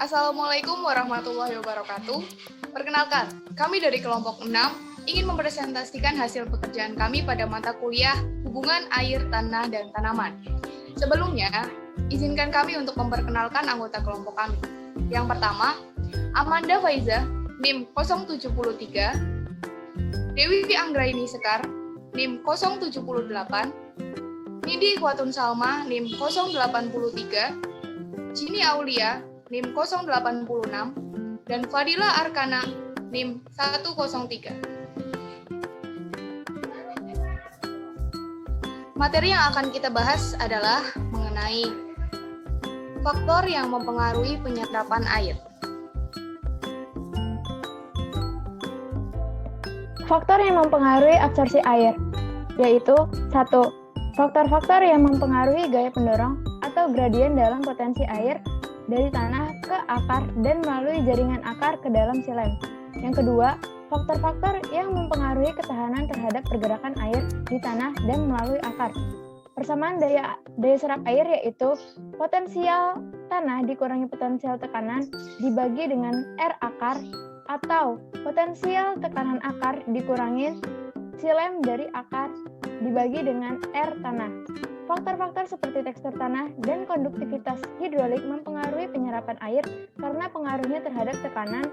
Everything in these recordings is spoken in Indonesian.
Assalamualaikum warahmatullahi wabarakatuh. Perkenalkan, kami dari kelompok 6 ingin mempresentasikan hasil pekerjaan kami pada mata kuliah Hubungan Air, Tanah, dan Tanaman. Sebelumnya, izinkan kami untuk memperkenalkan anggota kelompok kami. Yang pertama, Amanda Faiza, NIM 073, Dewi Anggraini Sekar, NIM 078, Nindi Ikhwatun Salma, NIM 083, Jini Aulia, NIM 086, dan Fadila Arkana, NIM 103. Materi yang akan kita bahas adalah mengenai faktor yang mempengaruhi penyerapan air. Faktor yang mempengaruhi absorpsi air, yaitu 1. Faktor-faktor yang mempengaruhi gaya pendorong atau gradien dalam potensi air dari tanah ke akar dan melalui jaringan akar ke dalam xilem. Yang kedua, faktor-faktor yang mempengaruhi ketahanan terhadap pergerakan air di tanah dan melalui akar. Persamaan daya serap air yaitu potensial tanah dikurangi potensial tekanan dibagi dengan R akar atau potensial tekanan akar dikurangi xilem dari akar dibagi dengan R tanah. Faktor-faktor seperti tekstur tanah dan konduktivitas hidrolik mempengaruhi penyerapan air karena pengaruhnya terhadap tekanan,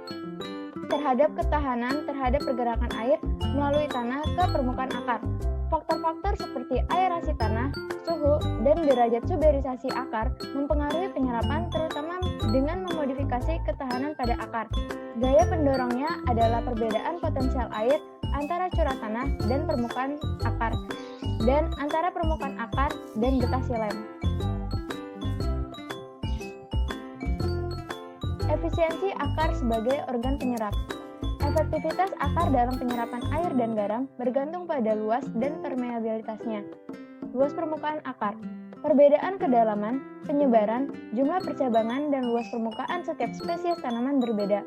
terhadap ketahanan, terhadap pergerakan air melalui tanah ke permukaan akar. Faktor-faktor seperti aerasi tanah, suhu, dan derajat suberisasi akar mempengaruhi penyerapan terutama dengan memodifikasi ketahanan pada akar. Gaya pendorongnya adalah perbedaan potensial air antara curah tanah dan permukaan akar, dan antara permukaan akar dan getah xilem. Efisiensi akar sebagai organ penyerap. Efektivitas akar dalam penyerapan air dan garam bergantung pada luas dan permeabilitasnya. Luas permukaan akar. Perbedaan kedalaman, penyebaran, jumlah percabangan, dan luas permukaan setiap spesies tanaman berbeda.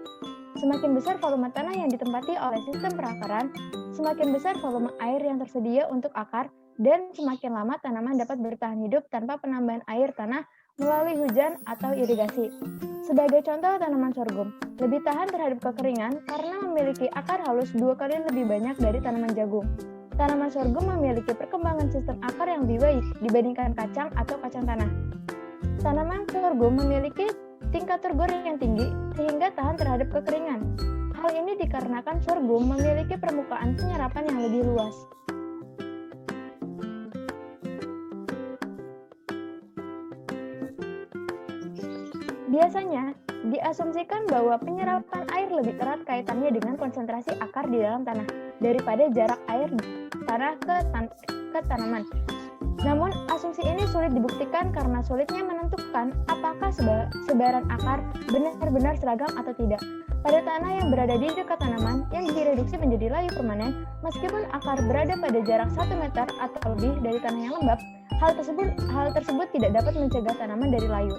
Semakin besar volume tanah yang ditempati oleh sistem perakaran, semakin besar volume air yang tersedia untuk akar, dan semakin lama tanaman dapat bertahan hidup tanpa penambahan air tanah melalui hujan atau irigasi. Sebagai contoh, tanaman sorghum lebih tahan terhadap kekeringan karena memiliki akar halus 2 kali lebih banyak dari tanaman jagung. Tanaman sorghum memiliki perkembangan sistem akar yang lebih baik dibandingkan kacang atau kacang tanah. Tanaman sorghum memiliki tingkat turgor yang tinggi sehingga tahan terhadap kekeringan. Hal ini dikarenakan sorghum memiliki permukaan penyerapan yang lebih luas. Biasanya, diasumsikan bahwa penyerapan air lebih erat kaitannya dengan konsentrasi akar di dalam tanah daripada jarak air tanah ke tanaman. Namun, asumsi ini sulit dibuktikan karena sulitnya menentukan apakah sebaran akar benar-benar seragam atau tidak. Pada tanah yang berada di dekat tanaman yang direduksi menjadi layu permanen, meskipun akar berada pada jarak 1 meter atau lebih dari tanah yang lembab, hal tersebut tidak dapat mencegah tanaman dari layu.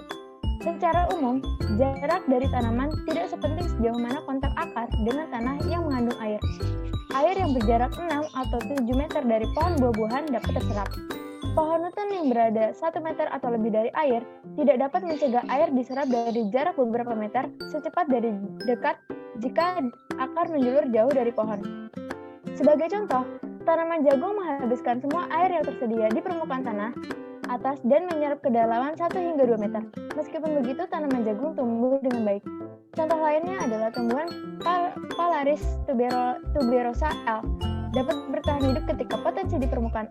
Secara umum, jarak dari tanaman tidak sepenting sejauh mana kontak akar dengan tanah yang mengandung air. Air yang berjarak 6 atau 7 meter dari pohon buah-buahan dapat terserap. Pohon hutan yang berada 1 meter atau lebih dari air tidak dapat mencegah air diserap dari jarak beberapa meter secepat dari dekat jika akar menjulur jauh dari pohon. Sebagai contoh, tanaman jagung menghabiskan semua air yang tersedia di permukaan tanah atas dan menyerap kedalaman 1 hingga 2 meter. Meskipun begitu, tanaman jagung tumbuh dengan baik. Contoh lainnya adalah tumbuhan Phalaris tuberosa L. Dapat bertahan hidup ketika potensi di permukaan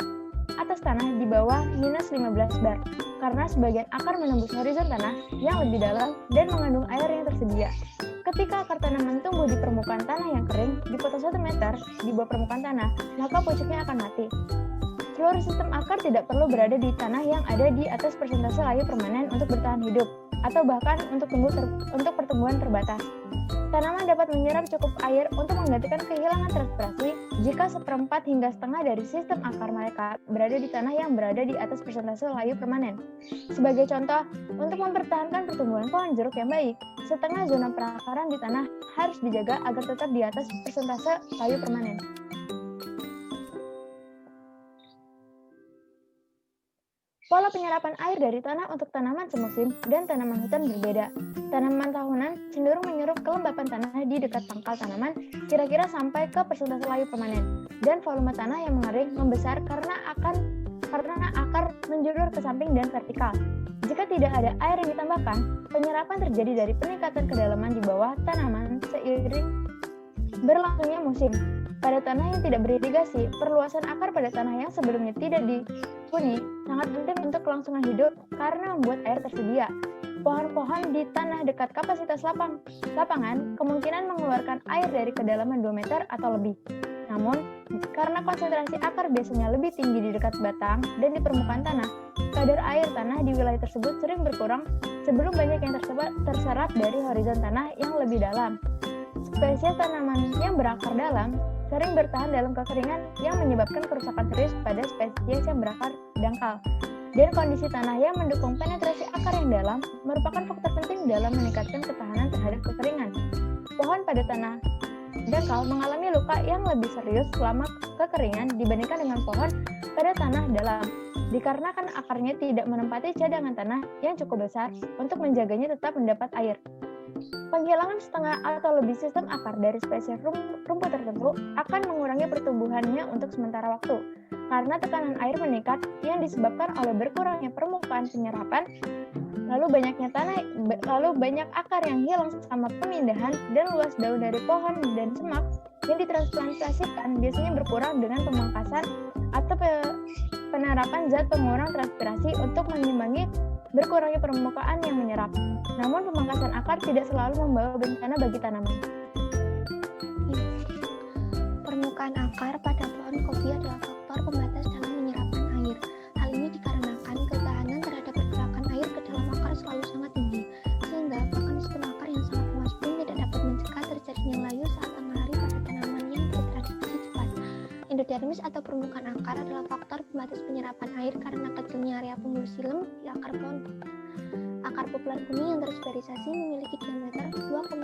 atas tanah di bawah -15 bar, karena sebagian akar menembus horizon tanah yang lebih dalam dan mengandung air yang tersedia. Ketika akar tanaman tumbuh di permukaan tanah yang kering, di foto 1 meter di bawah permukaan tanah, maka pucuknya akan mati. Seluruh sistem akar tidak perlu berada di tanah yang ada di atas persentase layu permanen untuk bertahan hidup, atau bahkan untuk pertumbuhan terbatas. Tanaman dapat menyerap cukup air untuk menggantikan kehilangan transpirasi jika 1/4 hingga setengah dari sistem akar mereka berada di tanah yang berada di atas persentase layu permanen. Sebagai contoh, untuk mempertahankan pertumbuhan pohon jeruk yang baik, setengah zona perakaran di tanah harus dijaga agar tetap di atas persentase layu permanen. Pola penyerapan air dari tanah untuk tanaman semusim dan tanaman hutan berbeda. Tanaman tahunan cenderung menyerap kelembapan tanah di dekat pangkal tanaman kira-kira sampai ke persentase layu permanen. Dan volume tanah yang mengering membesar karena akar menjulur ke samping dan vertikal. Jika tidak ada air yang ditambahkan, penyerapan terjadi dari peningkatan kedalaman di bawah tanaman seiring berlangsungnya musim. Pada tanah yang tidak beririgasi, perluasan akar pada tanah yang sebelumnya tidak dihuni sangat penting untuk kelangsungan hidup karena membuat air tersedia. Pohon-pohon di tanah dekat kapasitas lapangan kemungkinan mengeluarkan air dari kedalaman 2 meter atau lebih. Namun, karena konsentrasi akar biasanya lebih tinggi di dekat batang dan di permukaan tanah, kadar air tanah di wilayah tersebut sering berkurang sebelum banyak yang terserap dari horizon tanah yang lebih dalam. Spesies tanaman yang berakar dalam sering bertahan dalam kekeringan yang menyebabkan kerusakan serius pada spesies yang berakar dangkal. Dan kondisi tanah yang mendukung penetrasi akar yang dalam merupakan faktor penting dalam meningkatkan ketahanan terhadap kekeringan. Pohon pada tanah dangkal mengalami luka yang lebih serius selama kekeringan dibandingkan dengan pohon pada tanah dalam, dikarenakan akarnya tidak menempati cadangan tanah yang cukup besar untuk menjaganya tetap mendapat air. Penghilangan setengah atau lebih sistem akar dari spesies rumput tertentu akan mengurangi pertumbuhannya untuk sementara waktu, karena tekanan air meningkat yang disebabkan oleh berkurangnya permukaan penyerapan, lalu banyak akar yang hilang selama pemindahan, dan luas daun dari pohon dan semak yang ditransplantasikan biasanya berkurang dengan pemangkasan atau penerapan zat pengurang transpirasi untuk mengimbangi berkurangnya permukaan yang menyerap. Namun pemangkasan akar tidak selalu membawa bencana bagi tanaman. Permukaan akar pada pohon kopi adalah faktor pembatas dalam menyerapan air. Hal ini dikarenakan ketahanan terhadap pergerakan air ke dalam akar selalu sangat tinggi, sehingga bahkan sistem akar yang sangat luas pun tidak dapat mencegah terjadinya layu saat tengah hari pada tanaman yang bertransmisi cepat. Endodermis atau permukaan akar adalah faktor pembatas penyerapan air karena kecilnya area pembuluh silem di akar pohon. Akar popular kuning yang terspecialisasi memiliki diameter 2,8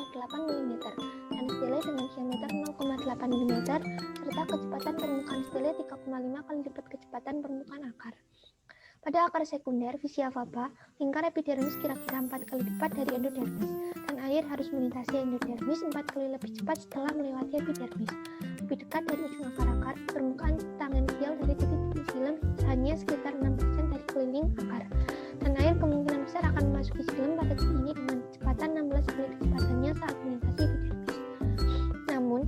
mm dan stele dengan diameter 0,8 mm serta kecepatan permukaan stele 3,5 kali lipat kecepatan permukaan akar. Pada akar sekunder Vicia faba, lingkar epidermis kira-kira 4 kali lipat dari endodermis, dan air harus melintasi endodermis 4 kali lebih cepat setelah melewati epidermis. Lebih dekat dari ujung akar-akar, permukaan tangensial dari titik-titik silem hanya sekitar 6% dari keliling akar, dan air kemungkinan besar akan memasuki silem pada titik ini dengan kecepatan 16 kali kecepatannya saat melintasi epidermis. Namun,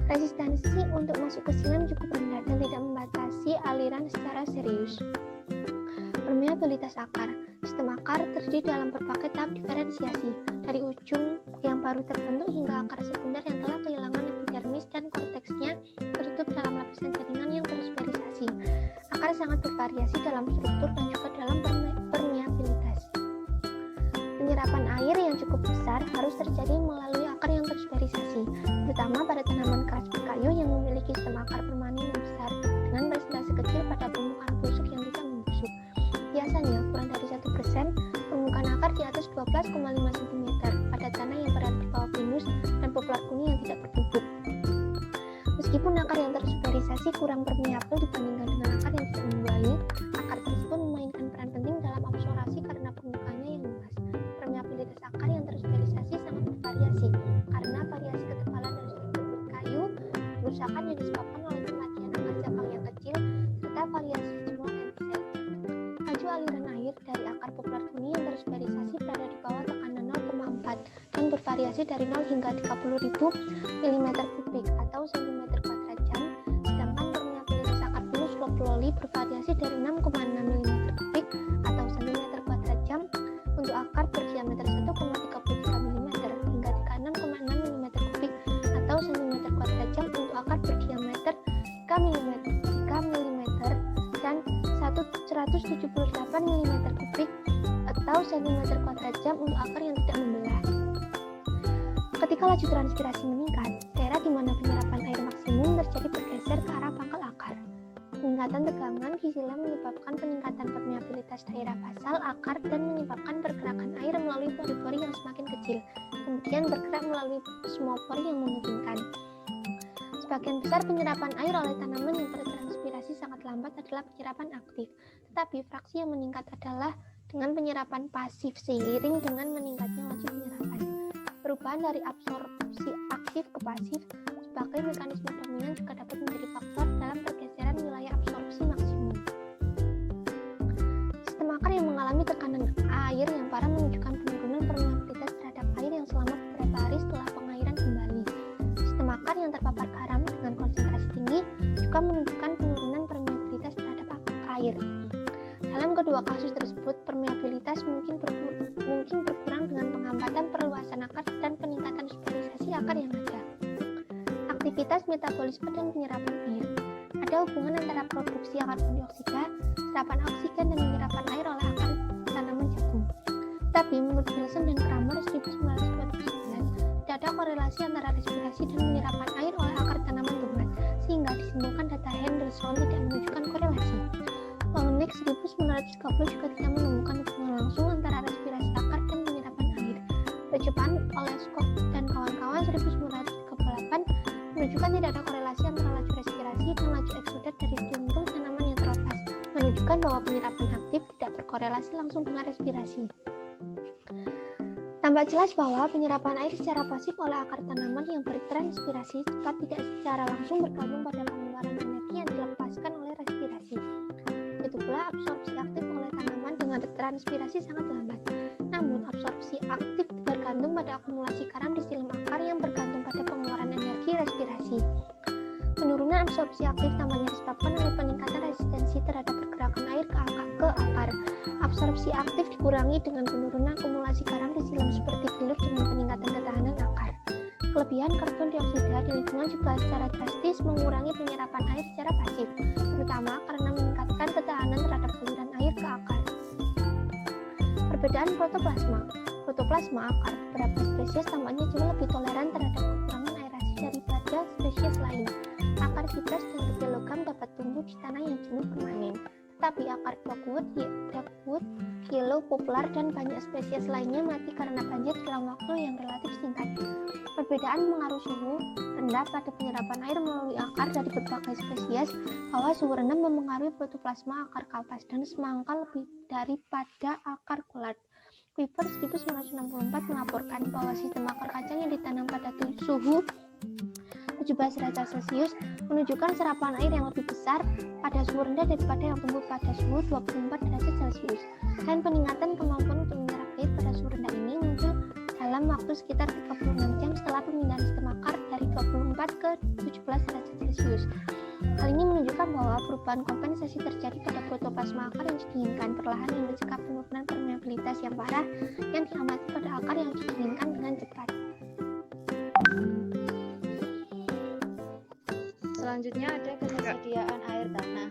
resistensi untuk masuk ke silem cukup rendah dan tidak membatasi aliran secara serius. Permeabilitas akar. Sistem akar terdiri dalam berbagai tahap diferensiasi, dari ujung yang baru terbentuk hingga akar sekunder yang telah kehilangan epidermis dan korteksnya tertutup dalam lapisan jaringan yang terspecialisasi. Akar sangat bervariasi dalam struktur dan juga dalam permeabilitas. Penyerapan air yang cukup besar harus terjadi melalui akar yang terspecialisasi, terutama pada tanaman keras berkayu yang memiliki sistem akar permanen yang besar dengan persentase kecil pada permukaan busuk yang tidak membusuk. Biasanya kurang dari 1% permukaan akar di atas 12,5 cm pada tanah yang berada di bawah pinus dan popular kuning yang tidak berbubuk. Meskipun akar yang terspecialisasi kurang permeabel dibandingkan dengan akar yang tidak membuahi, akar tersebut memainkan peran penting dalam absorpsi karena permukaannya yang luas. Permeabilitas akar yang terspecialisasi sangat bervariasi karena variasi ketebalan dan struktur berkayu, kerusakan yang disebabkan oleh kematian akar cabang yang kecil, serta variasi jumlah entisel. Laju aliran air dari akar popular kuning yang terspecialisasi berada di bawah tekanan 0,4 dan bervariasi dari 0 hingga 30.000 mm3 atau cm2 jam, sedangkan permeabilitas akar pinus lobuli bervariasi dari 6,6 mm3 atau cm2 jam untuk akar berdiameter 1,33 mm hingga 36,6 mm3 atau cm2 jam untuk akar berdiameter 3 mm dan 178 mm3 atau cm2 jam untuk akar yang tidak membelah. Ketika laju transpirasi meningkat, daerah di mana penyerapan air maksimum terjadi bergeser ke arah pangkal akar. Peningkatan tegangan di silem menyebabkan peningkatan permeabilitas daerah basal akar dan menyebabkan pergerakan air melalui pori-pori yang semakin kecil, kemudian bergerak melalui semua pori yang memungkinkan. Sebagian besar penyerapan air oleh tanaman yang bertranspirasi sangat lambat terlambat adalah penyerapan aktif, tetapi fraksi yang meningkat adalah dengan penyerapan pasif seiring dengan meningkatnya laju penyerapan. Perubahan dari absorpsi aktif ke pasif sebagai mekanisme dominan juga dapat menjadi faktor dalam pergeseran wilayah absorpsi maksimum. Sistem akar yang mengalami tekanan air yang parah menunjukkan penurunan permeabilitas terhadap air yang selama beberapa hari setelah pengairan kembali. Sistem akar yang terpapar garam dengan konsentrasi tinggi juga menunjukkan penurunan permeabilitas terhadap air. Dalam kedua kasus tersebut, permeabilitas mungkin berkurang dengan penghambatan perluasan akar dan peningkatan spesialisasi akar yang ada. Aktivitas metabolisme dan penyerapan air. Ada hubungan antara produksi karbon dioksida, serapan oksigen, dan penyerapan air oleh akar tanaman jagung. Tapi menurut Wilson dan Kramer 1929, tidak ada korelasi antara respirasi dan penyerapan air oleh akar tanaman tomat, sehingga disimpulkan data Henderson tidak menunjukkan korelasi. Wangeneck 1930 juga tidak menemukan hubungan langsung antara respirasi akar dan penyerapan air. Percobaan oleh Scott dan kawan-kawan 1938 menunjukkan tidak ada korelasi antara laju respirasi dan laju eksudat dari tunggul tanaman yang terlepas, menunjukkan bahwa penyerapan aktif tidak berkorelasi langsung dengan respirasi. Tampak jelas bahwa penyerapan air secara pasif oleh akar tanaman yang bertranspirasi cepat tidak secara langsung bergantung pada pengeluaran energi yang dilepaskan oleh respirasi. Begitu pula absorpsi aktif oleh tanaman dengan transpirasi sangat lambat. Namun absorpsi aktif bergantung pada akumulasi garam di silam akar yang bergantung pada pengeluaran energi respirasi. Penurunan absorpsi aktif tampaknya disebabkan oleh peningkatan resistensi terhadap pergerakan air ke akar. Absorpsi aktif dikurangi dengan penurunan akumulasi garam di silam seperti bilut dengan peningkatan ketahanan akar. Kelebihan karbon dioksida di lingkungan juga secara drastis mengurangi penyerapan air secara pasif, terutama karena meningkatkan ketahanan terhadap aliran air ke akar. Perbedaan protoplasma. Protoplasma akar beberapa spesies tampaknya jauh lebih toleran terhadap kekurangan aerasi daripada spesies lain. Akar fibrous dan bergelogam dapat tumbuh di tanah yang jenuh permanen, tetapi akar dogwood, yellow poplar, dan banyak spesies lainnya mati karena banjir dalam waktu yang relatif singkat. Perbedaan pengaruh suhu rendah pada penyerapan air melalui akar dari berbagai spesies, bahwa suhu rendah memengaruhi protoplasma akar kapas dan semangka lebih daripada akar kolat. Weaver 1964 melaporkan bahwa sistem akar kacang yang ditanam pada suhu 17 derajat Celcius menunjukkan serapan air yang lebih besar pada suhu rendah daripada yang tumbuh pada suhu 24 derajat Celcius. Dan peningkatan kemampuan untuk menyerap air pada suhu rendah ini muncul dalam waktu sekitar 36 jam setelah pemindahan sistem akar dari 24 ke 17 derajat Celcius. Hal ini menunjukkan bahwa perubahan kompensasi terjadi pada protoplasma akar yang diinginkan perlahan yang mencegah penurunan permeabilitas yang parah yang diamati pada akar yang diinginkan dengan cepat. Selanjutnya ada ketersediaan air tanah.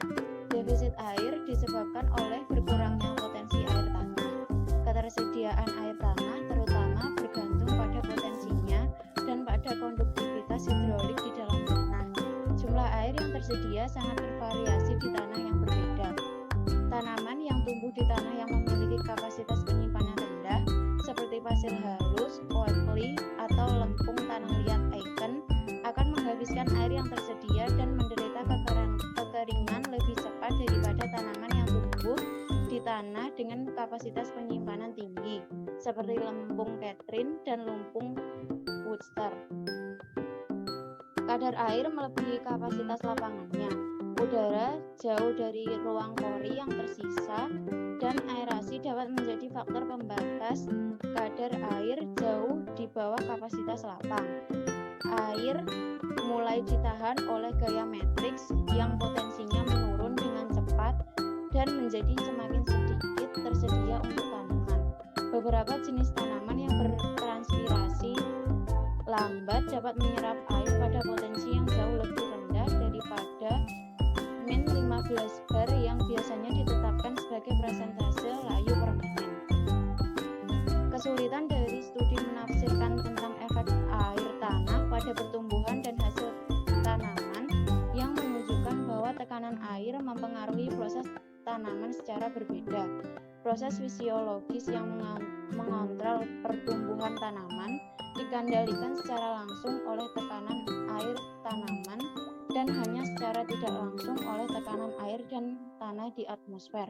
Defisit air disebabkan oleh berkurangnya potensi air tanah. Ketersediaan air tanah terutama bergantung pada potensinya dan pada konduktivitas hidrolik di dalam tanah. Jumlah air yang tersedia sangat bervariasi di tanah yang berbeda. Tanaman yang tumbuh di tanah yang memiliki kapasitas penyimpanan rendah seperti pasir halus, oakley, atau lempung tanah liat aiken akan menghabiskan air yang tersedia dan menderita kekeringan lebih cepat daripada tanaman yang tumbuh di tanah dengan kapasitas penyimpanan tinggi seperti lempung Catherine dan lempung Worcester. Kadar air melebihi kapasitas lapangannya. Udara jauh dari ruang pori yang tersisa dan aerasi dapat menjadi faktor pembatas kadar air jauh di bawah kapasitas lapang. Air mulai ditahan oleh gaya matriks yang potensinya menurun dengan cepat dan menjadi semakin sedikit tersedia untuk tanaman. Beberapa jenis tanaman yang bertranspirasi lambat dapat menyerap air pada potensi yang jauh lebih rendah daripada min 15 bar yang biasanya ditetapkan sebagai persentase layu permanen. Kesulitan dari studi menafsirkan tentang efek air tanah pada pertumbuhan dan hasil tanaman yang menunjukkan bahwa tekanan air mempengaruhi proses tanaman secara berbeda. Proses fisiologis yang mengontrol pertumbuhan tanaman dikendalikan secara langsung oleh tekanan air tanaman dan hanya secara tidak langsung oleh tekanan air dan tanah di atmosfer.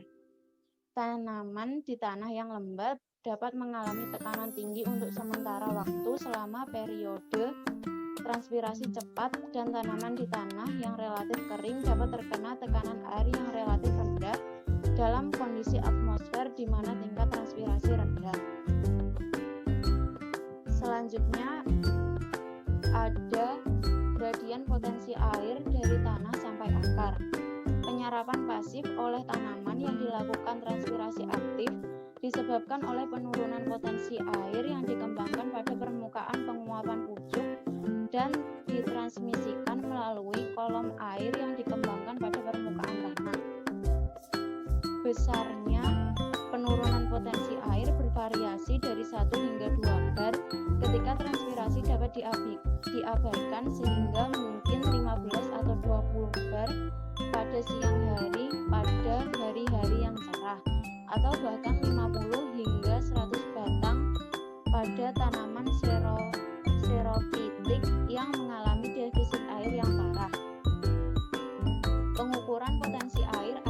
Tanaman di tanah yang lembab dapat mengalami tekanan tinggi untuk sementara waktu selama periode transpirasi cepat, dan tanaman di tanah yang relatif kering dapat terkena tekanan air yang relatif rendah dalam kondisi atmosfer di mana tingkat transpirasi rendah. Selanjutnya ada gradien potensi air dari tanah sampai akar. Penyerapan pasif oleh tanaman yang dilakukan transpirasi aktif disebabkan oleh penurunan potensi air yang dikembangkan pada permukaan penguapan pucuk dan ditransmisikan melalui kolom air yang dikembangkan pada permukaan tanah. Besarnya penurunan potensi air bervariasi dari 1 hingga 2 bar ketika transpirasi dapat diabaikan, sehingga mungkin 15 atau 20 bar pada siang hari pada hari-hari yang cerah, atau bahkan 50 hingga 100 batang pada tanaman xerophytic yang mengalami defisit air yang parah. Pengukuran potensi air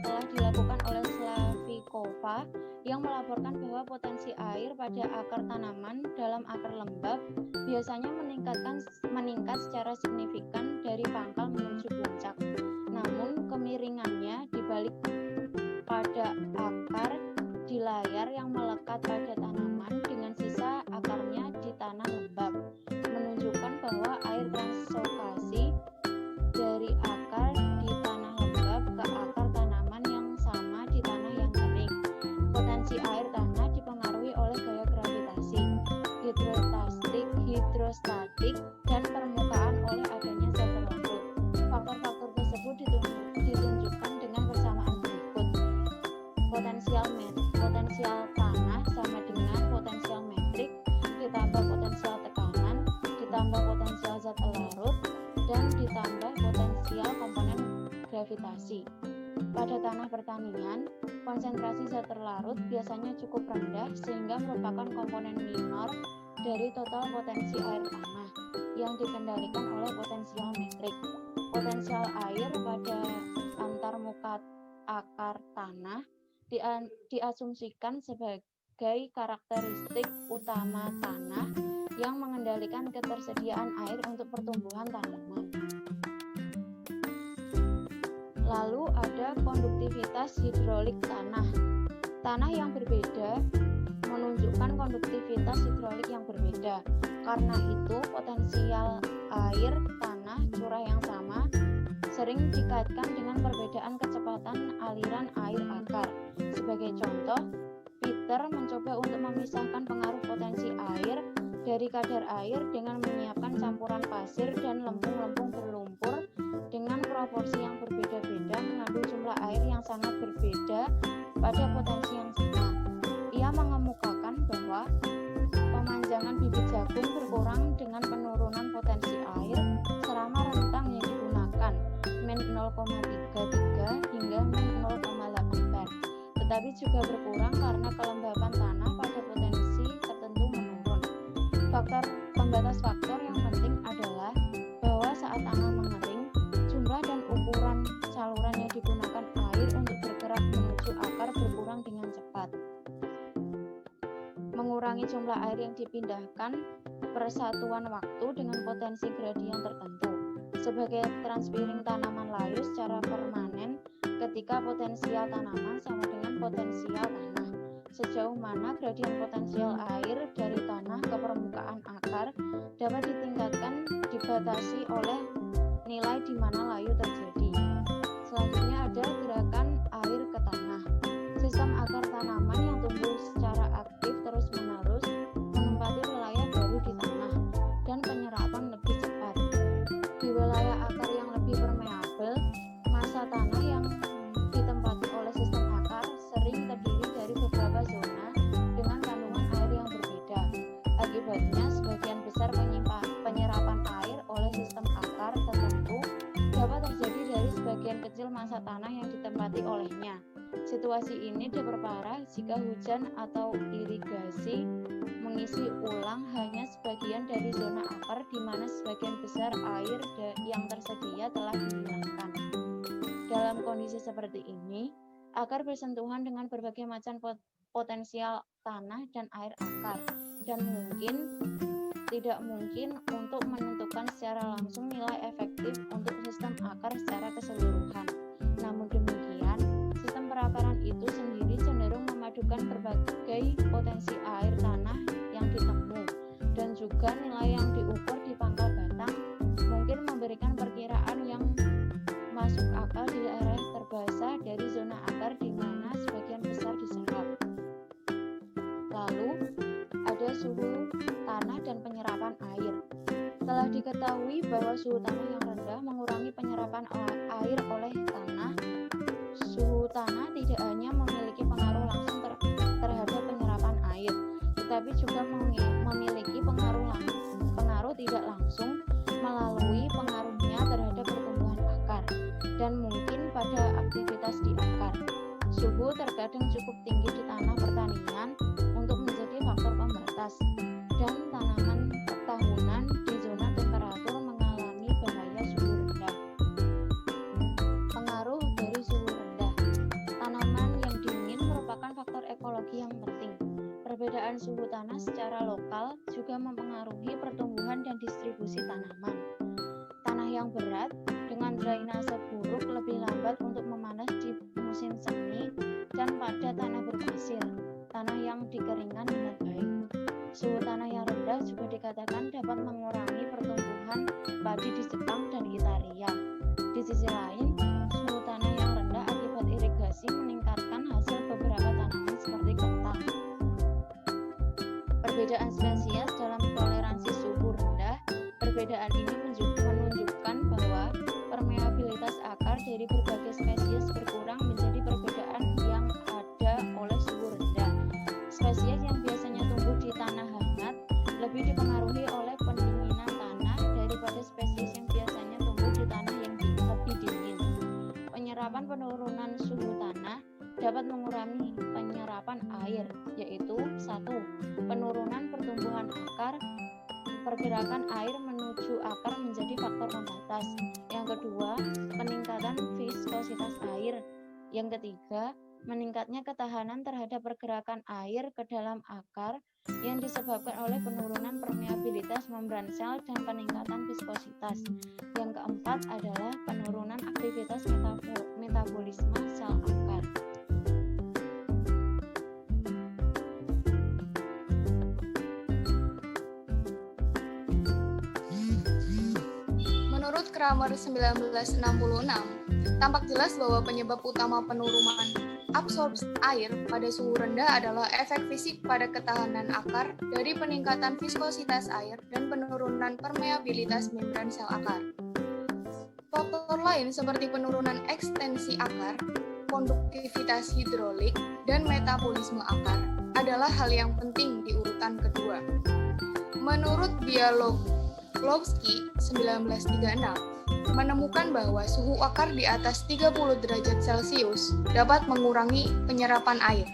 telah dilakukan oleh Slavikova yang melaporkan bahwa potensi air pada akar tanaman dalam akar lembab biasanya meningkat secara signifikan dari pangkal menuju puncak. Namun kemiringannya dibalik pada akar di layar yang melekat pada tanaman dengan sisa akarnya di tanah lembab, menunjukkan bahwa air translokasi dari akar di tanah lembab ke akar tanaman yang sama di tanah yang kering. Potensi air tanah dipengaruhi oleh gaya gravitasi, hidrostatik, dan permukaan oleh adanya zat berlarut. Faktor-faktor tersebut ditunjukkan dengan persamaan berikut. Potensial tanah sama dengan potensial metrik ditambah potensial tekanan ditambah potensial zat larut dan ditambah potensial komponen gravitasi. Pada tanah pertanian, konsentrasi zat terlarut biasanya cukup rendah sehingga merupakan komponen minor dari total potensi air tanah yang dikendalikan oleh potensial metrik. Potensial air pada antarmuka akar tanah diasumsikan sebagai karakteristik utama tanah yang mengendalikan ketersediaan air untuk pertumbuhan tanaman. Lalu ada konduktivitas hidrolik tanah. Tanah yang berbeda menunjukkan konduktivitas hidrolik yang berbeda. Karena itu, potensial air tanah curah yang sama sering dikaitkan dengan perbedaan kecepatan aliran air akar. Sebagai contoh, Peter mencoba untuk memisahkan pengaruh potensi air dari kadar air dengan menyiapkan campuran pasir dan lempung-lempung berlumpur dengan proporsi yang berbeda-beda, mengandung jumlah air yang sangat berbeda pada potensi yang sama. Ia mengemukakan bahwa pemanjangan bibit jagung berkurang dengan penurunan potensi air selama rentang yang digunakan, min 0,33 hingga min 0,8 bar, tetapi juga berkurang karena kelembapan tanah pada potensi tertentu menurun. Pembatas faktor yang penting adalah bahwa saat tanah mengering, jumlah dan ukuran saluran yang digunakan air untuk bergerak menuju akar berkurang dengan cepat. Mengurangi jumlah air yang dipindahkan persatuan waktu dengan potensi gradien tertentu sebagai transpiring tanaman layu secara permanen ketika potensial tanaman sama dengan potensial tanah. Sejauh mana gradien potensial air dari tanah ke permukaan akar dapat ditingkatkan dibatasi oleh nilai di mana layu terjadi. Selanjutnya ada gerakan air ke tanah. Sistem akar tanaman yang tumbuh secara aktif terus-menerus menempati wilayah baru di tanah dan penyerapan lebih cepat. Di wilayah akar yang lebih permeabel, massa tanah yang ditempati oleh sistem akar sering terdiri dari beberapa zona dengan kandungan air yang berbeda. Akibatnya, sebagian besar penyerapan air oleh sistem akar tertentu dapat terjadi dari sebagian kecil massa tanah yang ditempati olehnya. Situasi ini diperparah jika hujan atau irigasi mengisi ulang hanya bagian dari zona akar di mana sebagian besar air yang tersedia telah dihilangkan. Dalam kondisi seperti ini, akar bersentuhan dengan berbagai macam potensial tanah dan air akar, dan tidak mungkin untuk menentukan secara langsung nilai efektif untuk sistem akar secara keseluruhan. Namun demikian, sistem perakaran itu sendiri cenderung memadukan berbagai potensi air tanah yang ditemu, dan juga nilai yang diukur di pangkal batang mungkin memberikan perkiraan yang masuk akal di daerah terbasah dari zona akar di mana sebagian besar diserap. Lalu, ada suhu tanah dan penyerapan air. Telah diketahui bahwa suhu tanah yang rendah mengurangi penyerapan air oleh tanah. Suhu tanah tidak hanya memiliki pengaruh langsung terhadap penyerapan air, tetapi juga memiliki pengaruh tidak langsung melalui pengaruhnya terhadap pertumbuhan akar dan mungkin pada aktivitas di akar. Suhu terkadang cukup tinggi di tanah pertanian untuk menjadi faktor pembatas, dan tanaman tahunan di zona temperatur mengalami bahaya suhu rendah. Pengaruh dari suhu rendah. Tanaman yang dingin merupakan faktor ekologi yang penting. Perbedaan suhu tanah secara lokal juga mempengaruhi pertumbuhan dan distribusi tanaman. Tanah yang berat dengan drainase buruk lebih lambat untuk memanas di musim semi, dan pada tanah berpasir, tanah yang dikeringkan dengan baik. Suhu tanah yang rendah juga dikatakan dapat mengurangi pertumbuhan padi di Jepang dan Italia. Di sisi lain, suhu tanah yang rendah akibat irigasi meningkatkan hasil beberapa tanaman seperti kentang. Perbedaan spesies dalam toleransi suhu rendah. Perbedaan ini menunjukkan bahwa permeabilitas akar dari berbagai spesies berkurang menjadi perbedaan yang ada oleh suhu rendah. Spesies yang biasanya tumbuh di tanah hangat lebih dipengaruhi oleh pendinginan tanah daripada spesies yang biasanya tumbuh di tanah yang lebih dingin. Penyerapan penurunan suhu tanah dapat mengurangi penyerapan air, yaitu 1. Penurunan pertumbuhan akar. Pergerakan air menuju akar menjadi faktor pembatas. Yang kedua, peningkatan viskositas air. Yang ketiga, meningkatnya ketahanan terhadap pergerakan air ke dalam akar yang disebabkan oleh penurunan permeabilitas membran sel dan peningkatan viskositas. Yang keempat adalah penurunan aktivitas metabolisme sel akar. Menurut Kramer 1966, tampak jelas bahwa penyebab utama penurunan absorpsi air pada suhu rendah adalah efek fisik pada ketahanan akar dari peningkatan viskositas air dan penurunan permeabilitas membran sel akar. Faktor lain seperti penurunan ekstensi akar, konduktivitas hidrolik, dan metabolisme akar adalah hal yang penting di urutan kedua. Menurut Bialogowski 1936, menemukan bahwa suhu akar di atas 30 derajat Celcius dapat mengurangi penyerapan air.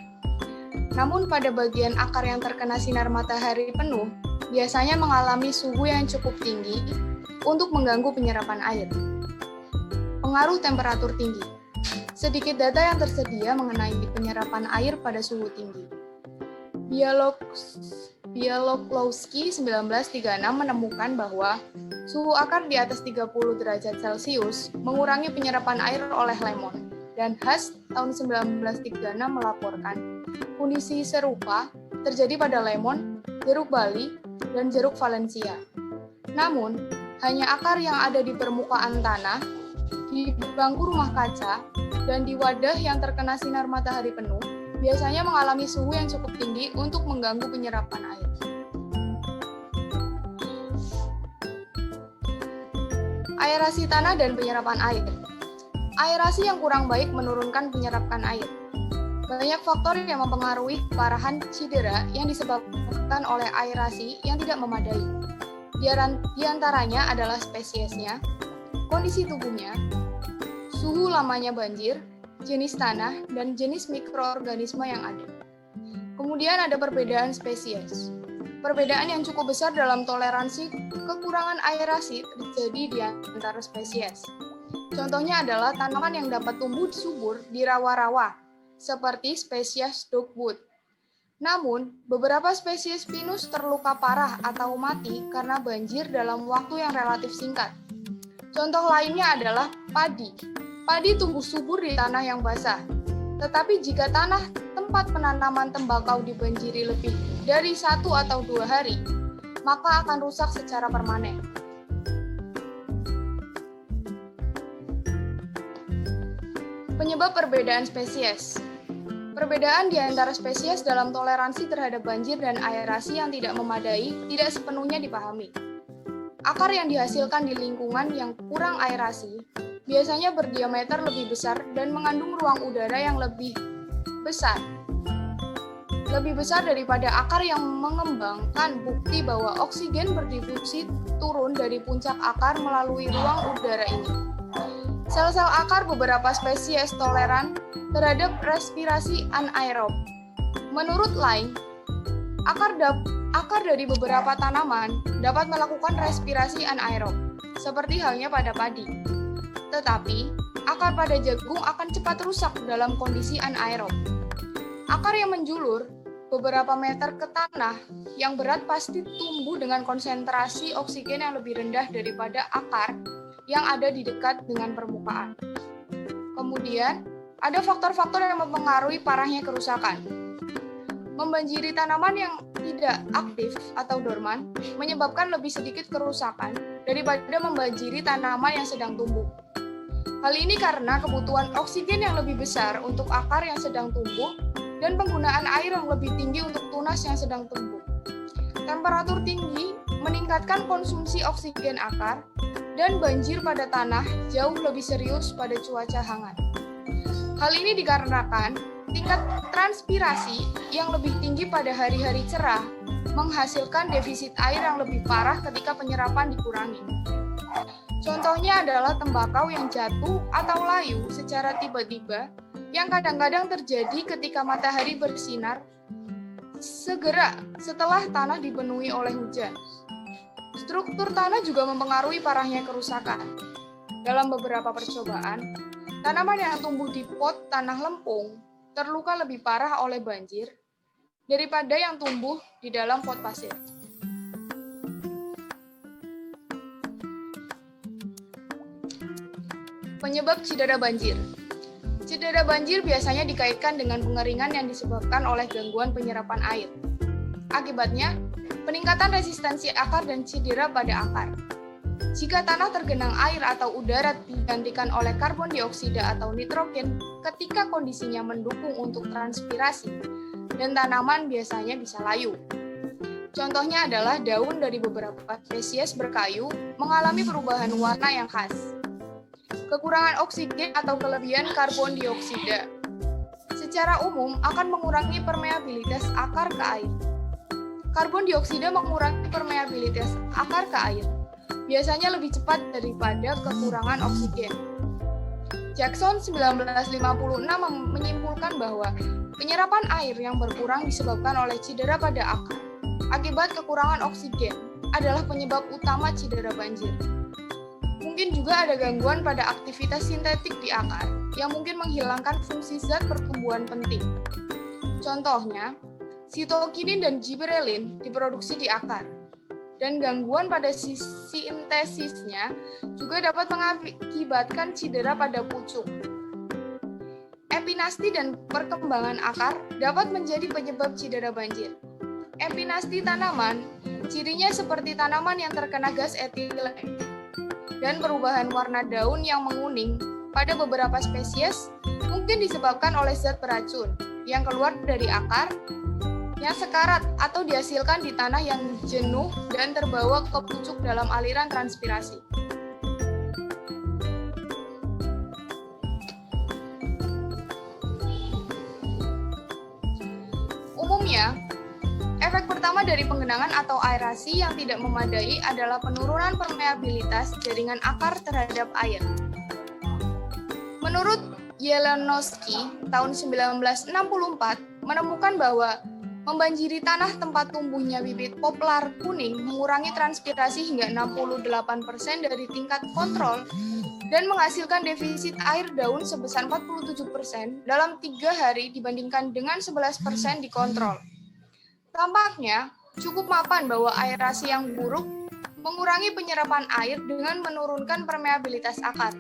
Namun pada bagian akar yang terkena sinar matahari penuh, biasanya mengalami suhu yang cukup tinggi untuk mengganggu penyerapan air. Pengaruh temperatur tinggi. Sedikit data yang tersedia mengenai penyerapan air pada suhu tinggi. Bialogowski 1936 menemukan bahwa suhu akar di atas 30 derajat Celcius mengurangi penyerapan air oleh lemon, dan Haas tahun 1936 melaporkan kondisi serupa terjadi pada lemon, jeruk Bali, dan jeruk Valencia. Namun, hanya akar yang ada di permukaan tanah, di bangku rumah kaca, dan di wadah yang terkena sinar matahari penuh biasanya mengalami suhu yang cukup tinggi untuk mengganggu penyerapan air. Aerasi tanah dan penyerapan air. Aerasi yang kurang baik menurunkan penyerapan air. Banyak faktor yang mempengaruhi keparahan cedera yang disebabkan oleh aerasi yang tidak memadai. Di antaranya adalah spesiesnya, kondisi tubuhnya, suhu lamanya banjir, jenis tanah, dan jenis mikroorganisme yang ada. Kemudian ada perbedaan spesies. Perbedaan yang cukup besar dalam toleransi kekurangan aerasi terjadi di antara spesies. Contohnya adalah tanaman yang dapat tumbuh subur di rawa-rawa, seperti spesies dogwood. Namun, beberapa spesies pinus terluka parah atau mati karena banjir dalam waktu yang relatif singkat. Contoh lainnya adalah padi. Padi tumbuh subur di tanah yang basah. Tetapi jika tanah tempat penanaman tembakau dibanjiri lebih dari 1 atau 2 hari, maka akan rusak secara permanen. Penyebab perbedaan spesies. Perbedaan di antara spesies dalam toleransi terhadap banjir dan aerasi yang tidak memadai tidak sepenuhnya dipahami. Akar yang dihasilkan di lingkungan yang kurang aerasi biasanya berdiameter lebih besar dan mengandung ruang udara yang lebih besar daripada akar yang mengembangkan bukti bahwa oksigen berdifusi turun dari puncak akar melalui ruang udara ini. Sel-sel akar beberapa spesies toleran terhadap respirasi anaerob. Menurut Lang, akar dari beberapa tanaman dapat melakukan respirasi anaerob, seperti halnya pada padi. Tetapi, akar pada jagung akan cepat rusak dalam kondisi anaerob. Akar yang menjulur beberapa meter ke tanah yang berat pasti tumbuh dengan konsentrasi oksigen yang lebih rendah daripada akar yang ada di dekat dengan permukaan. Kemudian, ada faktor-faktor yang mempengaruhi parahnya kerusakan. Membanjiri tanaman yang tidak aktif atau dorman menyebabkan lebih sedikit kerusakan daripada membanjiri tanaman yang sedang tumbuh. Hal ini karena kebutuhan oksigen yang lebih besar untuk akar yang sedang tumbuh dan penggunaan air yang lebih tinggi untuk tunas yang sedang tumbuh. Temperatur tinggi meningkatkan konsumsi oksigen akar dan banjir pada tanah jauh lebih serius pada cuaca hangat. Hal ini dikarenakan tingkat transpirasi yang lebih tinggi pada hari-hari cerah menghasilkan defisit air yang lebih parah ketika penyerapan dikurangi. Contohnya adalah tembakau yang jatuh atau layu secara tiba-tiba yang kadang-kadang terjadi ketika matahari bersinar segera setelah tanah dipenuhi oleh hujan. Struktur tanah juga mempengaruhi parahnya kerusakan. Dalam beberapa percobaan, tanaman yang tumbuh di pot tanah lempung terluka lebih parah oleh banjir daripada yang tumbuh di dalam pot pasir. Penyebab cedera banjir. Cedera banjir biasanya dikaitkan dengan pengeringan yang disebabkan oleh gangguan penyerapan air. Akibatnya, peningkatan resistensi akar dan cedera pada akar. Jika tanah tergenang air atau udara digantikan oleh karbon dioksida atau nitrogen ketika kondisinya mendukung untuk transpirasi, dan tanaman biasanya bisa layu. Contohnya adalah daun dari beberapa spesies berkayu mengalami perubahan warna yang khas. Kekurangan oksigen atau kelebihan karbon dioksida secara umum akan mengurangi permeabilitas akar ke air. Karbon dioksida mengurangi permeabilitas akar ke air, biasanya lebih cepat daripada kekurangan oksigen. Jackson 1956 menyimpulkan bahwa penyerapan air yang berkurang disebabkan oleh cedera pada akar akibat kekurangan oksigen adalah penyebab utama cedera banjir. Mungkin juga ada gangguan pada aktivitas sintetik di akar yang mungkin menghilangkan fungsi zat pertumbuhan penting. Contohnya, sitokinin dan gibberellin diproduksi di akar, dan gangguan pada sintesisnya juga dapat mengakibatkan cedera pada pucuk. Epinasti dan perkembangan akar dapat menjadi penyebab cedera banjir. Epinasti tanaman, cirinya seperti tanaman yang terkena gas etilen, dan perubahan warna daun yang menguning pada beberapa spesies mungkin disebabkan oleh zat beracun yang keluar dari akar yang sekarat atau dihasilkan di tanah yang jenuh dan terbawa ke pucuk dalam aliran transpirasi. Umumnya, efek pertama dari penggenangan atau aerasi yang tidak memadai adalah penurunan permeabilitas jaringan akar terhadap air. Menurut Jelenoski, tahun 1964, menemukan bahwa Membanjiri tanah tempat tumbuhnya bibit poplar kuning mengurangi transpirasi hingga 68% dari tingkat kontrol dan menghasilkan defisit air daun sebesar 47% dalam 3 hari dibandingkan dengan 11% dikontrol. Tampaknya cukup mapan bahwa aerasi yang buruk mengurangi penyerapan air dengan menurunkan permeabilitas akar.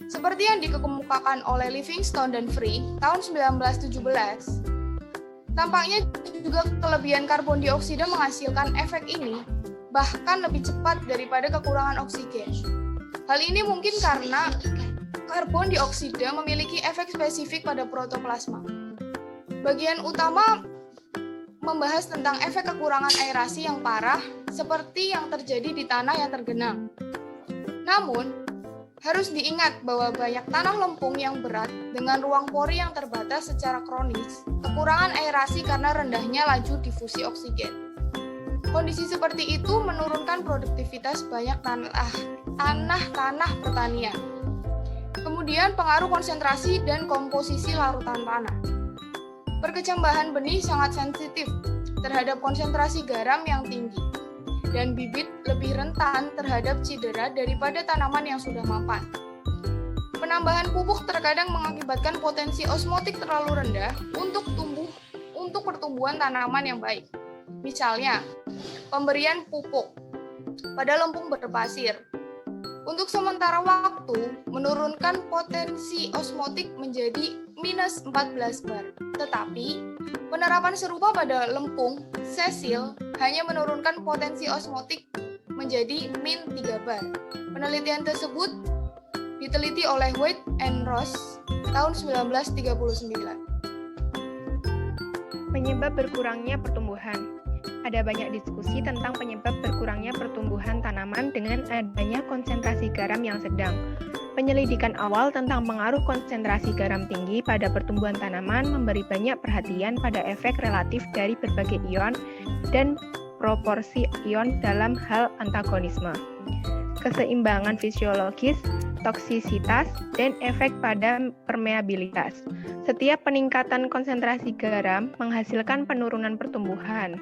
Seperti yang dikemukakan oleh Livingstone dan Free tahun 1917, tampaknya juga kelebihan karbon dioksida menghasilkan efek ini bahkan lebih cepat daripada kekurangan oksigen. Hal ini mungkin karena karbon dioksida memiliki efek spesifik pada protoplasma. Bagian utama membahas tentang efek kekurangan aerasi yang parah seperti yang terjadi di tanah yang tergenang. Namun, harus diingat bahwa banyak tanah lempung yang berat dengan ruang pori yang terbatas secara kronis, kekurangan aerasi karena rendahnya laju difusi oksigen. Kondisi seperti itu menurunkan produktivitas banyak tanah pertanian. Kemudian pengaruh konsentrasi dan komposisi larutan tanah. Perkecambahan benih sangat sensitif terhadap konsentrasi garam yang tinggi, dan bibit lebih rentan terhadap cedera daripada tanaman yang sudah mapan. Penambahan pupuk terkadang mengakibatkan potensi osmotik terlalu rendah untuk pertumbuhan tanaman yang baik. Misalnya, pemberian pupuk pada lempung berpasir untuk sementara waktu menurunkan potensi osmotik menjadi minus 14 bar. Tetapi, penerapan serupa pada lempung sesil hanya menurunkan potensi osmotik menjadi min 3 bar. Penelitian tersebut diteliti oleh White and Ross tahun 1939. Penyebab berkurangnya pertumbuhan. Ada banyak diskusi tentang penyebab berkurangnya pertumbuhan tanaman dengan adanya konsentrasi garam yang sedang. Penyelidikan awal tentang pengaruh konsentrasi garam tinggi pada pertumbuhan tanaman memberi banyak perhatian pada efek relatif dari berbagai ion dan proporsi ion dalam hal antagonisme, keseimbangan fisiologis, toksisitas, dan efek pada permeabilitas. Setiap peningkatan konsentrasi garam menghasilkan penurunan pertumbuhan.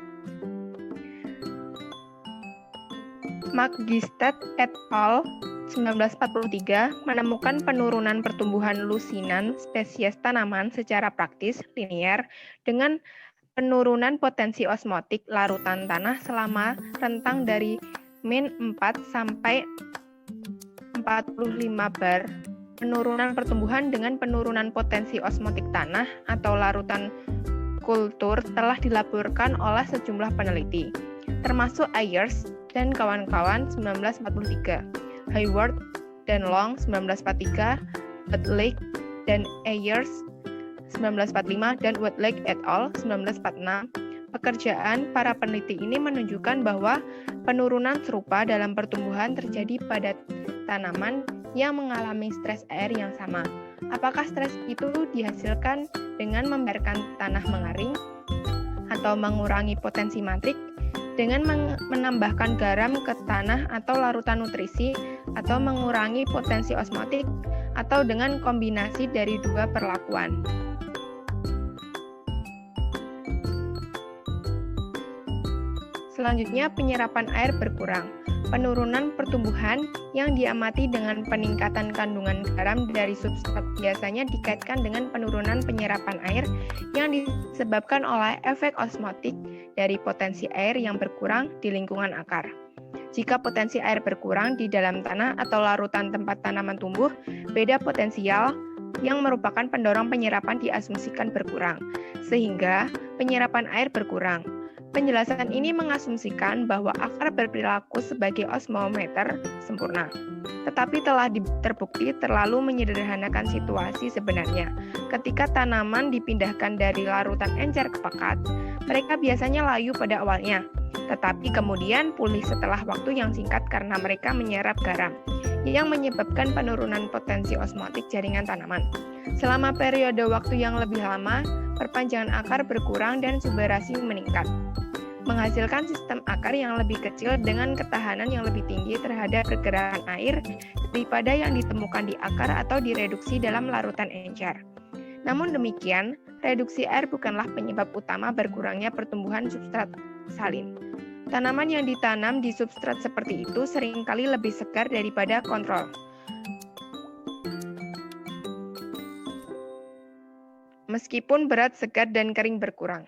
McGilstad et al. 1943 menemukan penurunan pertumbuhan lusinan spesies tanaman secara praktis linear dengan penurunan potensi osmotik larutan tanah selama rentang dari min 4 sampai 45 bar. Penurunan pertumbuhan dengan penurunan potensi osmotik tanah atau larutan kultur telah dilaporkan oleh sejumlah peneliti, termasuk Ayers dan kawan-kawan 1943, Hayward dan Long 1943, Woodlake dan Ayers 1945, dan Woodlake et al. 1946. Pekerjaan para peneliti ini menunjukkan bahwa penurunan serupa dalam pertumbuhan terjadi pada tanaman yang mengalami stres air yang sama. Apakah stres itu dihasilkan dengan membiarkan tanah mengering atau mengurangi potensi matrik dengan menambahkan garam ke tanah atau larutan nutrisi atau mengurangi potensi osmotik atau dengan kombinasi dari dua perlakuan. Selanjutnya, penyerapan air berkurang. Penurunan pertumbuhan yang diamati dengan peningkatan kandungan garam dari substrat biasanya dikaitkan dengan penurunan penyerapan air yang disebabkan oleh efek osmotik dari potensi air yang berkurang di lingkungan akar. Jika potensi air berkurang di dalam tanah atau larutan tempat tanaman tumbuh, beda potensial yang merupakan pendorong penyerapan diasumsikan berkurang, sehingga penyerapan air berkurang. Penjelasan ini mengasumsikan bahwa akar berperilaku sebagai osmometer sempurna, tetapi telah terbukti terlalu menyederhanakan situasi sebenarnya. Ketika tanaman dipindahkan dari larutan encer ke pekat, mereka biasanya layu pada awalnya, tetapi kemudian pulih setelah waktu yang singkat karena mereka menyerap garam, yang menyebabkan penurunan potensi osmotik jaringan tanaman. Selama periode waktu yang lebih lama, perpanjangan akar berkurang dan suberasi meningkat, menghasilkan sistem akar yang lebih kecil dengan ketahanan yang lebih tinggi terhadap pergerakan air daripada yang ditemukan di akar atau direduksi dalam larutan encer. Namun demikian, reduksi air bukanlah penyebab utama berkurangnya pertumbuhan substrat salin. Tanaman yang ditanam di substrat seperti itu seringkali lebih segar daripada kontrol. Meskipun berat, segar, dan kering berkurang.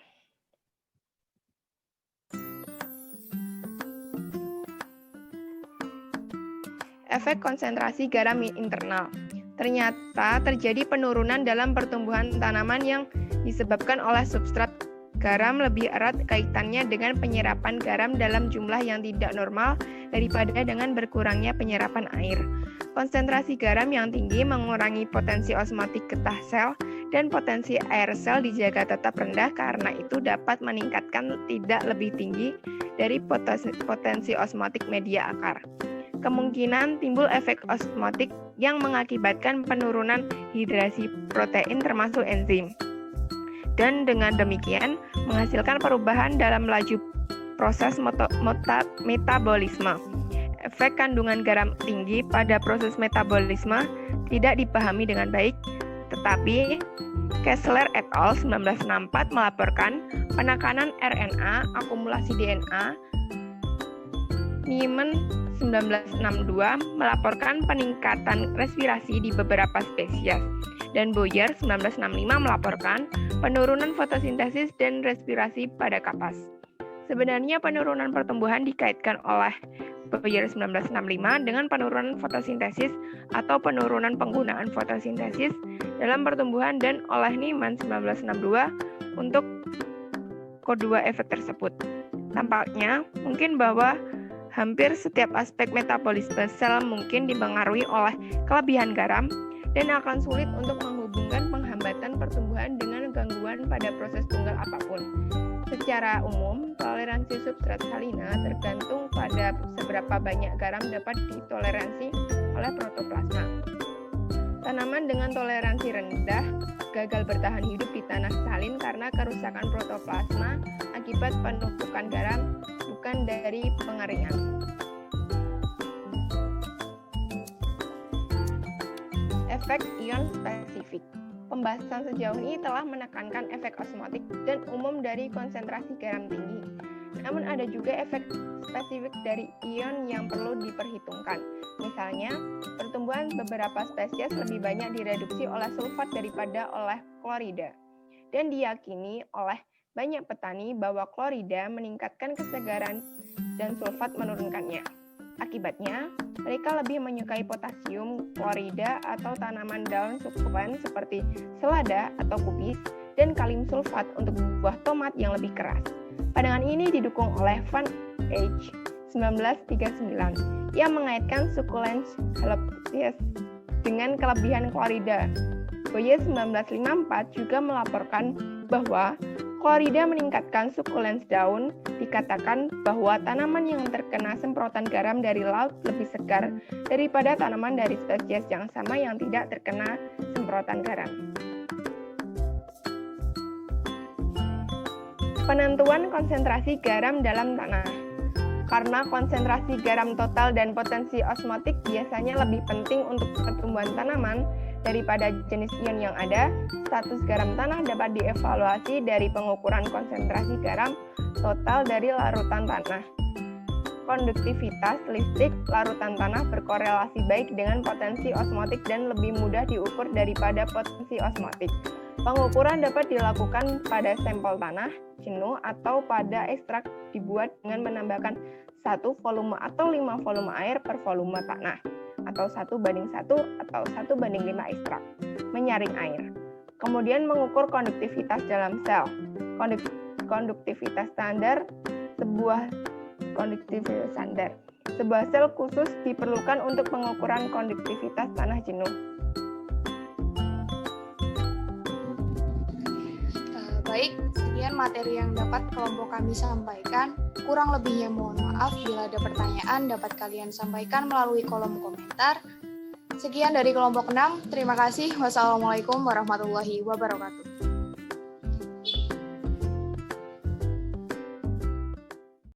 Efek konsentrasi garam internal. Ternyata terjadi penurunan dalam pertumbuhan tanaman yang disebabkan oleh substrat garam lebih erat kaitannya dengan penyerapan garam dalam jumlah yang tidak normal daripada dengan berkurangnya penyerapan air. Konsentrasi garam yang tinggi mengurangi potensi osmotik getah sel dan potensi air sel dijaga tetap rendah, karena itu dapat meningkatkan tidak lebih tinggi dari potensi osmotik media akar. Kemungkinan timbul efek osmotik yang mengakibatkan penurunan hidrasi protein termasuk enzim. Dan dengan demikian menghasilkan perubahan dalam laju proses metabolisme. Efek kandungan garam tinggi pada proses metabolisme tidak dipahami dengan baik, tetapi Kessler et al. 1964 melaporkan penekanan RNA, akumulasi DNA. Niemann 1962 melaporkan peningkatan respirasi di beberapa spesies, dan Boyer 1965 melaporkan penurunan fotosintesis dan respirasi pada kapas. Sebenarnya penurunan pertumbuhan dikaitkan oleh Boyer 1965 dengan penurunan fotosintesis atau penurunan penggunaan fotosintesis dalam pertumbuhan, dan oleh Niemann 1962 untuk kedua efek tersebut. Tampaknya mungkin bahwa hampir setiap aspek metabolisme sel mungkin dipengaruhi oleh kelebihan garam dan akan sulit untuk menghubungkan penghambatan pertumbuhan dengan gangguan pada proses tunggal apapun. Secara umum, toleransi substrat salina tergantung pada seberapa banyak garam dapat ditoleransi oleh protoplasma. Tanaman dengan toleransi rendah gagal bertahan hidup di tanah salin karena kerusakan protoplasma akibat penumpukan garam, bukan dari pengeringan. Efek ion spesifik. Pembahasan sejauh ini telah menekankan efek osmotik dan umum dari konsentrasi garam tinggi. Namun ada juga efek spesifik dari ion yang perlu diperhitungkan. Misalnya, pertumbuhan beberapa spesies lebih banyak direduksi oleh sulfat daripada oleh klorida. Dan diyakini oleh banyak petani bahwa klorida meningkatkan kesegaran dan sulfat menurunkannya. Akibatnya, mereka lebih menyukai potasium klorida atau tanaman daun sukulen seperti selada atau kubis dan kalium sulfat untuk buah tomat yang lebih keras. Pandangan ini didukung oleh Van H. 1939 yang mengaitkan sukulens Halopsis dengan kelebihan klorida. Boyer 1954 juga melaporkan bahwa klorida meningkatkan sukulens daun. Dikatakan bahwa tanaman yang terkena semprotan garam dari laut lebih segar daripada tanaman dari spesies yang sama yang tidak terkena semprotan garam. Penentuan konsentrasi garam dalam tanah. Karena konsentrasi garam total dan potensi osmotik biasanya lebih penting untuk pertumbuhan tanaman daripada jenis ion yang ada, status garam tanah dapat dievaluasi dari pengukuran konsentrasi garam total dari larutan tanah. Konduktivitas listrik larutan tanah berkorelasi baik dengan potensi osmotik dan lebih mudah diukur daripada potensi osmotik. Pengukuran dapat dilakukan pada sampel tanah, jenuh, atau pada ekstrak dibuat dengan menambahkan 1 volume atau 5 volume air per volume tanah, atau 1:1 atau 1:5 ekstrak, menyaring air. Kemudian mengukur konduktivitas dalam sel. Konduktivitas standar. Sebuah sel khusus diperlukan untuk pengukuran konduktivitas tanah jenuh. Baik, sekian materi yang dapat kelompok kami sampaikan. Kurang lebihnya mohon maaf. Bila ada pertanyaan dapat kalian sampaikan melalui kolom komentar. Sekian dari kelompok 6. Terima kasih. Wassalamualaikum warahmatullahi wabarakatuh.